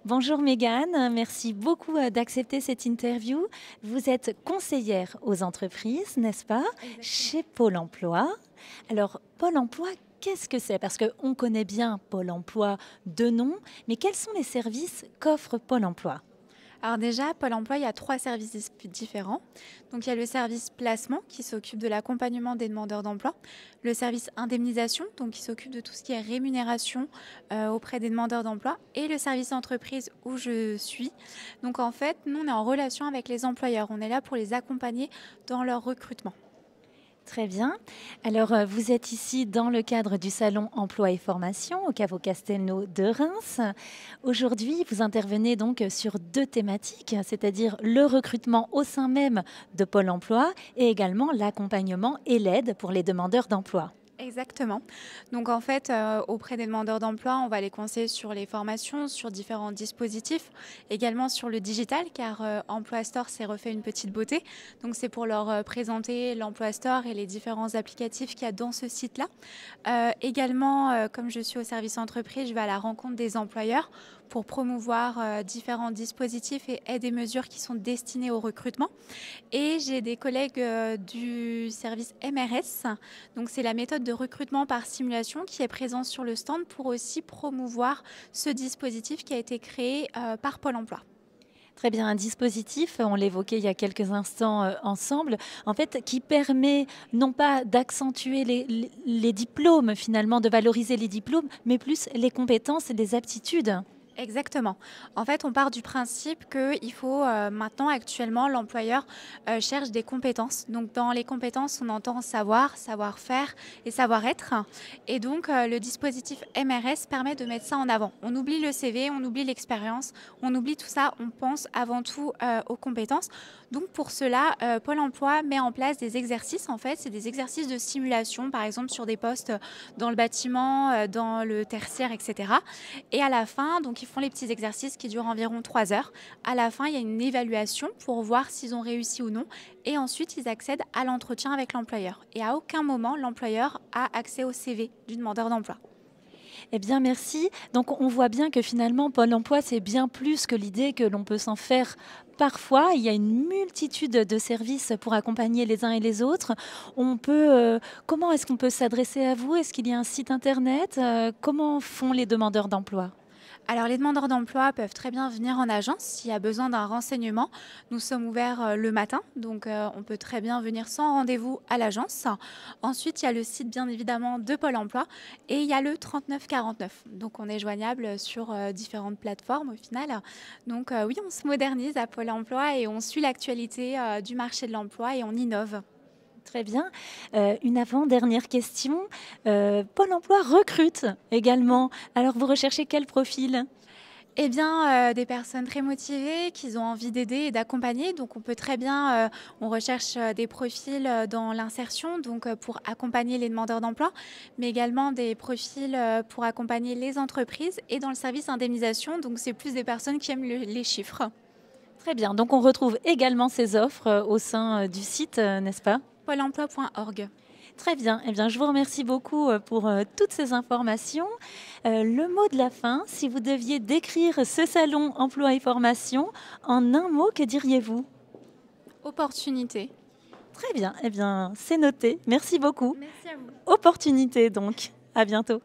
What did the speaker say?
Bonjour Mégane, merci beaucoup d'accepter cette interview. Vous êtes conseillère aux entreprises, n'est-ce pas, Exactement. chez Pôle emploi. Alors, Pôle emploi, qu'est-ce que c'est? Parce qu'on connaît bien Pôle emploi de nom, mais quels sont les services qu'offre Pôle emploi? Alors déjà, Pôle emploi, il y a trois services différents. Donc il y a le service placement qui s'occupe de l'accompagnement des demandeurs d'emploi, le service indemnisation, donc qui s'occupe de tout ce qui est rémunération auprès des demandeurs d'emploi, et le service entreprise où je suis. Donc en fait, nous, on est en relation avec les employeurs. On est là pour les accompagner dans leur recrutement. Très bien. Alors, vous êtes ici dans le cadre du salon Emploi et Formation au Caveau Castelnau de Reims. Aujourd'hui, vous intervenez donc sur deux thématiques, c'est-à-dire le recrutement au sein même de Pôle emploi et également l'accompagnement et l'aide pour les demandeurs d'emploi. Exactement. Donc en fait, auprès des demandeurs d'emploi, on va les conseiller sur les formations, sur différents dispositifs, également sur le digital, car Emploi Store s'est refait une petite beauté. Donc c'est pour leur présenter l'Emploi Store et les différents applicatifs qu'il y a dans ce site-là. Également, comme je suis au service entreprise, je vais à la rencontre des employeurs pour promouvoir différents dispositifs et aides et mesures qui sont destinées au recrutement. Et j'ai des collègues du service MRS, donc c'est la méthode de recrutement par simulation qui est présente sur le stand pour aussi promouvoir ce dispositif qui a été créé par Pôle emploi. Très bien, un dispositif, on l'évoquait il y a quelques instants ensemble, en fait, qui permet non pas d'accentuer les diplômes finalement, de valoriser les diplômes, mais plus les compétences et les aptitudes. Exactement. En fait, on part du principe qu'il faut maintenant, actuellement, l'employeur cherche des compétences. Donc, dans les compétences, on entend savoir, savoir-faire et savoir-être. Et donc, le dispositif MRS permet de mettre ça en avant. On oublie le CV, on oublie l'expérience, on oublie tout ça. On pense avant tout aux compétences. Donc, pour cela, Pôle emploi met en place des exercices. En fait, c'est des exercices de simulation, par exemple, sur des postes dans le bâtiment, dans le tertiaire, etc. Et à la fin, donc ils font les petits exercices qui durent environ 3 heures. À la fin, il y a une évaluation pour voir s'ils ont réussi ou non. Et ensuite, ils accèdent à l'entretien avec l'employeur. Et à aucun moment, l'employeur a accès au CV du demandeur d'emploi. Eh bien, merci. Donc, on voit bien que finalement, Pôle emploi, c'est bien plus que l'idée que l'on peut s'en faire parfois. Il y a une multitude de services pour accompagner les uns et les autres. Comment est-ce qu'on peut s'adresser à vous? Est-ce qu'il y a un site internet? Comment font les demandeurs d'emploi? Alors, les demandeurs d'emploi peuvent très bien venir en agence s'il y a besoin d'un renseignement. Nous sommes ouverts le matin, donc on peut très bien venir sans rendez-vous à l'agence. Ensuite, il y a le site bien évidemment de Pôle emploi et il y a le 3949. Donc, on est joignable sur différentes plateformes au final. Donc, oui, on se modernise à Pôle emploi et on suit l'actualité du marché de l'emploi et on innove. Très bien. Une avant-dernière question. Pôle emploi recrute également. Alors, vous recherchez quel profil? Eh bien, des personnes très motivées, qui ont envie d'aider et d'accompagner. Donc on peut très bien, on recherche, des profils, dans l'insertion, donc pour accompagner les demandeurs d'emploi, mais également des profils, pour accompagner les entreprises et dans le service indemnisation, donc c'est plus des personnes qui aiment les chiffres. Très bien. Donc, on retrouve également ces offres au sein du site, n'est-ce pas? Pôle emploi.org. Très bien. Eh bien, je vous remercie beaucoup pour toutes ces informations. Le mot de la fin, si vous deviez décrire ce salon emploi et formation en un mot, que diriez-vous? Opportunité. Très bien. Eh bien, c'est noté. Merci beaucoup. Merci à vous. Opportunité donc. À bientôt.